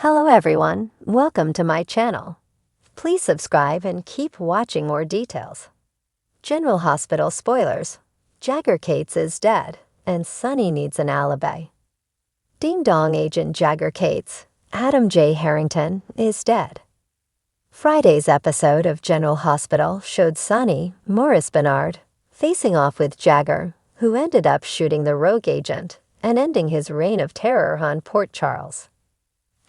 Hello everyone, welcome to my channel. Please subscribe and keep watching more details. General Hospital spoilers. Jagger Cates is dead, and Sonny needs an alibi. Ding Dong Agent Jagger Cates, Adam J. Harrington, is dead. Friday's episode of General Hospital showed Sonny, Morris Bernard, facing off with Jagger, who ended up shooting the rogue agent and ending his reign of terror on Port Charles.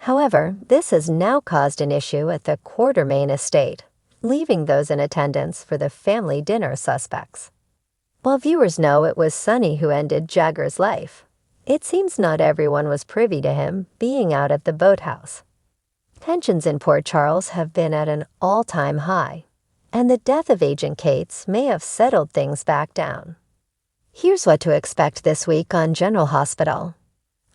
However, this has now caused an issue at the Quartermain estate, leaving those in attendance for the family dinner suspects. While viewers know it was Sonny who ended Jagger's life, it seems not everyone was privy to him being out at the boathouse. Tensions in Port Charles have been at an all-time high, and the death of Agent Cates may have settled things back down. Here's what to expect this week on General Hospital.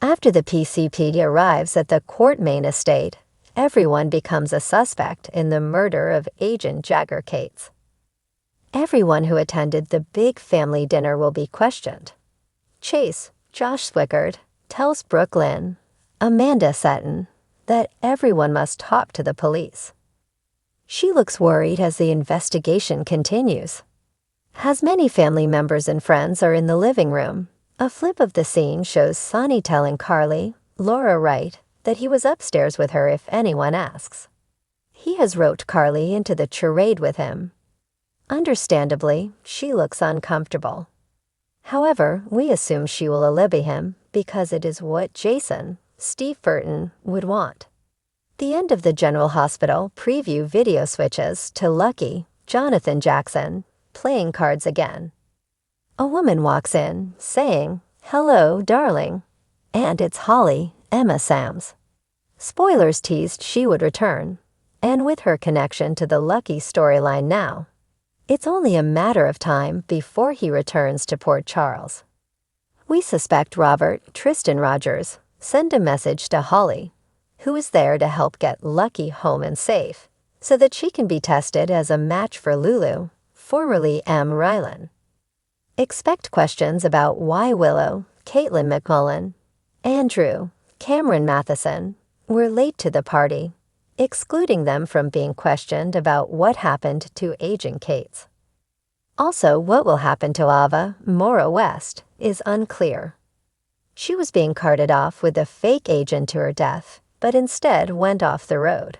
After the PCP arrives at the Quartermain estate, everyone becomes a suspect in the murder of Agent Jagger Cates. Everyone who attended the big family dinner will be questioned. Chase, Josh Swickard, tells Brooklyn, Amanda Seton, that everyone must talk to the police. She looks worried as the investigation continues. As many family members and friends are in the living room, a flip of the scene shows Sonny telling Carly, Laura Wright, that he was upstairs with her if anyone asks. He has roped Carly into the charade with him. Understandably, she looks uncomfortable. However, we assume she will alibi him because it is what Jason, Steve Burton, would want. The end of the General Hospital preview video switches to Lucky, Jonathan Jackson, playing cards again. A woman walks in, saying, "Hello, darling," and it's Holly, Emma Sams. Spoilers teased she would return, and with her connection to the Lucky storyline now, it's only a matter of time before he returns to Port Charles. We suspect Robert Tristan Rogers sent a message to Holly, who is there to help get Lucky home and safe, so that she can be tested as a match for Lulu, formerly M. Rylan. Expect questions about why Willow, Caitlin McMullen, Andrew, Cameron Matheson were late to the party, excluding them from being questioned about what happened to Agent Cates. Also, what will happen to Ava, Maura West, is unclear. She was being carted off with a fake agent to her death, but instead went off the road.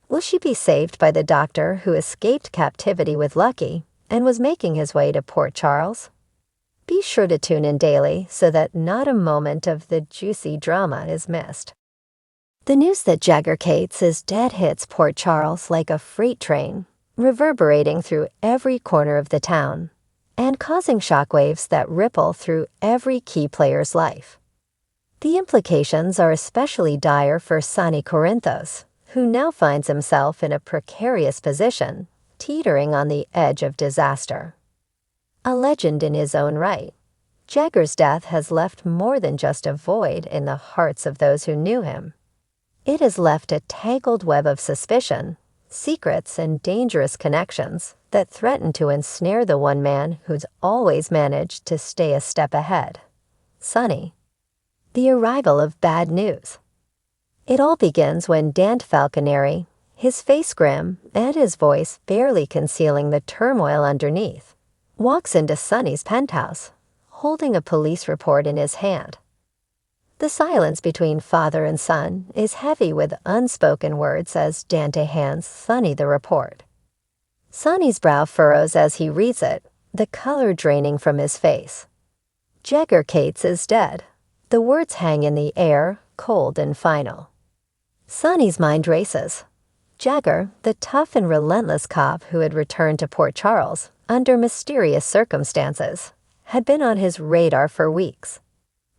Will she be saved by the doctor who escaped captivity with Lucky and was making his way to Port Charles? Be sure to tune in daily so that not a moment of the juicy drama is missed. The news that Jagger Cates is dead hits Port Charles like a freight train, reverberating through every corner of the town and causing shockwaves that ripple through every key player's life. The implications are especially dire for Sonny Corinthos, who now finds himself in a precarious position, teetering on the edge of disaster. A legend in his own right, Jagger's death has left more than just a void in the hearts of those who knew him. It has left a tangled web of suspicion, secrets, and dangerous connections that threaten to ensnare the one man who's always managed to stay a step ahead, Sonny. The arrival of bad news. It all begins when Dan Falconeri, his face grim and his voice barely concealing the turmoil underneath, walks into Sonny's penthouse, holding a police report in his hand. The silence between father and son is heavy with unspoken words as Dante hands Sonny the report. Sonny's brow furrows as he reads it, the color draining from his face. Jagger Cates is dead. The words hang in the air, cold and final. Sonny's mind races. Jagger, the tough and relentless cop who had returned to Port Charles under mysterious circumstances, had been on his radar for weeks.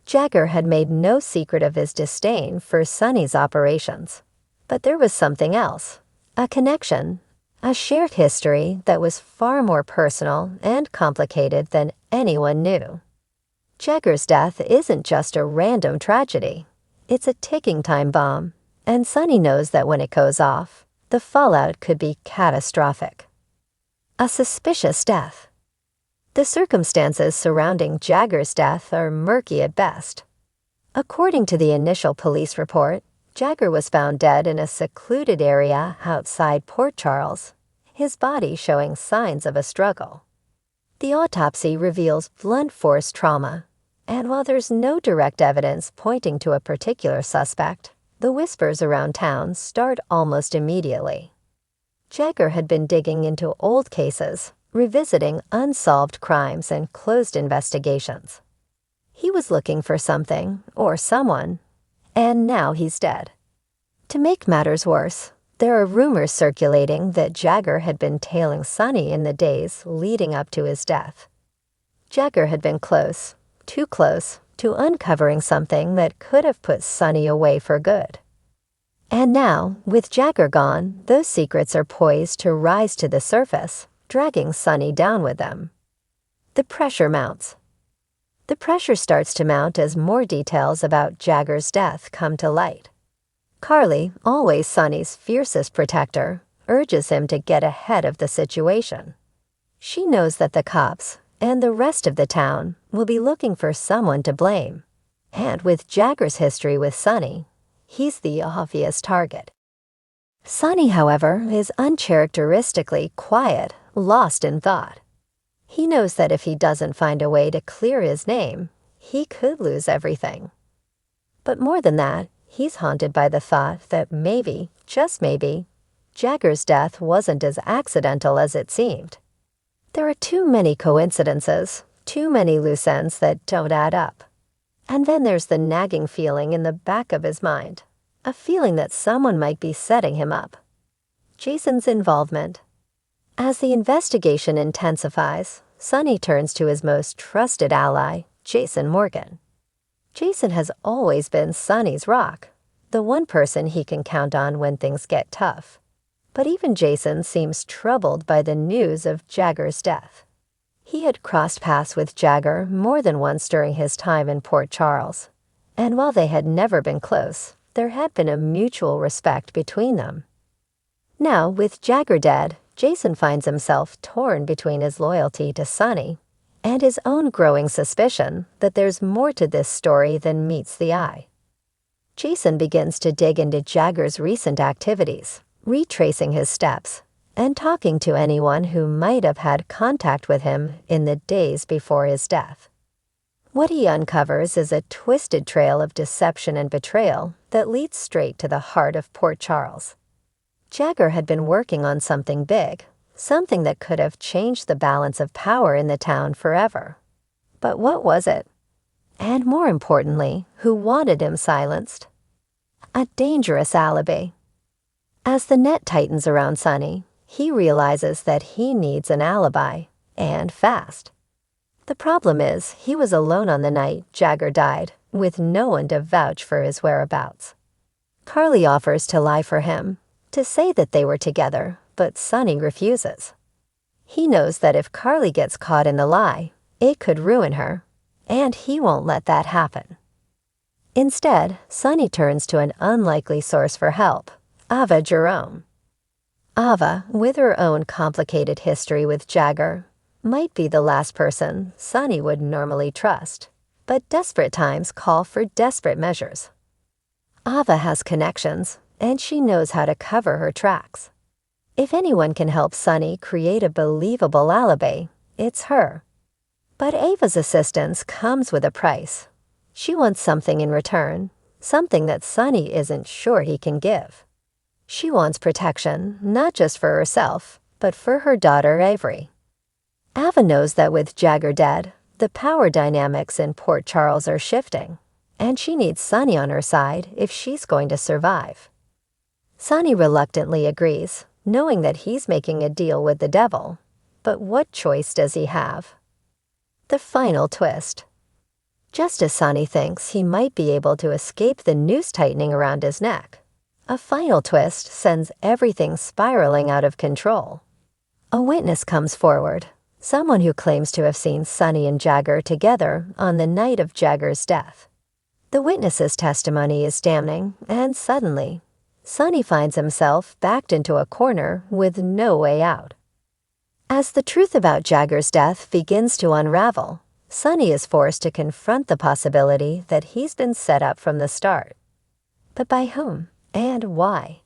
Jagger had made no secret of his disdain for Sonny's operations. But there was something else, a connection, a shared history that was far more personal and complicated than anyone knew. Jagger's death isn't just a random tragedy. It's a ticking time bomb, and Sonny knows that when it goes off, the fallout could be catastrophic. A suspicious death. The circumstances surrounding Jagger's death are murky at best. According to the initial police report, Jagger was found dead in a secluded area outside Port Charles, his body showing signs of a struggle. The autopsy reveals blunt force trauma, and while there's no direct evidence pointing to a particular suspect, the whispers around town start almost immediately. Jagger had been digging into old cases, revisiting unsolved crimes and closed investigations. He was looking for something, or someone, and now he's dead. To make matters worse, there are rumors circulating that Jagger had been tailing Sonny in the days leading up to his death. Jagger had been close, too close, to uncovering something that could have put Sonny away for good. And now, with Jagger gone, those secrets are poised to rise to the surface, dragging Sonny down with them. The pressure mounts. The pressure starts to mount as more details about Jagger's death come to light. Carly, always Sonny's fiercest protector, urges him to get ahead of the situation. She knows that the cops, and the rest of the town, will be looking for someone to blame. And with Jagger's history with Sonny, he's the obvious target. Sonny, however, is uncharacteristically quiet, lost in thought. He knows that if he doesn't find a way to clear his name, he could lose everything. But more than that, he's haunted by the thought that maybe, just maybe, Jagger's death wasn't as accidental as it seemed. There are too many coincidences, too many loose ends that don't add up. And then there's the nagging feeling in the back of his mind, a feeling that someone might be setting him up. Jason's involvement. As the investigation intensifies, Sonny turns to his most trusted ally, Jason Morgan. Jason has always been Sonny's rock, the one person he can count on when things get tough. But even Jason seems troubled by the news of Jagger's death. He had crossed paths with Jagger more than once during his time in Port Charles, and while they had never been close, there had been a mutual respect between them. Now, with Jagger dead, Jason finds himself torn between his loyalty to Sonny and his own growing suspicion that there's more to this story than meets the eye. Jason begins to dig into Jagger's recent activities, retracing his steps, and talking to anyone who might have had contact with him in the days before his death. What he uncovers is a twisted trail of deception and betrayal that leads straight to the heart of Port Charles. Jagger had been working on something big, something that could have changed the balance of power in the town forever. But what was it? And more importantly, who wanted him silenced? A dangerous alibi. As the net tightens around Sonny, he realizes that he needs an alibi, and fast. The problem is, he was alone on the night Jagger died, with no one to vouch for his whereabouts. Carly offers to lie for him, to say that they were together, but Sonny refuses. He knows that if Carly gets caught in the lie, it could ruin her, and he won't let that happen. Instead, Sonny turns to an unlikely source for help, Ava Jerome. Ava, with her own complicated history with Jagger, might be the last person Sonny would normally trust, but desperate times call for desperate measures. Ava has connections, and she knows how to cover her tracks. If anyone can help Sonny create a believable alibi, it's her. But Ava's assistance comes with a price. She wants something in return, something that Sonny isn't sure he can give. She wants protection, not just for herself, but for her daughter Avery. Ava knows that with Jagger dead, the power dynamics in Port Charles are shifting, and she needs Sonny on her side if she's going to survive. Sonny reluctantly agrees, knowing that he's making a deal with the devil. But what choice does he have? The final twist. Just as Sonny thinks he might be able to escape the noose tightening around his neck, a final twist sends everything spiraling out of control. A witness comes forward, someone who claims to have seen Sonny and Jagger together on the night of Jagger's death. The witness's testimony is damning, and suddenly, Sonny finds himself backed into a corner with no way out. As the truth about Jagger's death begins to unravel, Sonny is forced to confront the possibility that he's been set up from the start. But by whom and why?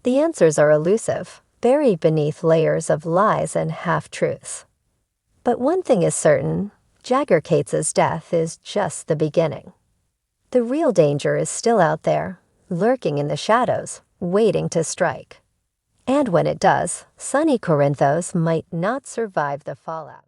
The answers are elusive, buried beneath layers of lies and half-truths. But one thing is certain, Jagger Cates's death is just the beginning. The real danger is still out there, lurking in the shadows, waiting to strike. And when it does, Sonny Corinthos might not survive the fallout.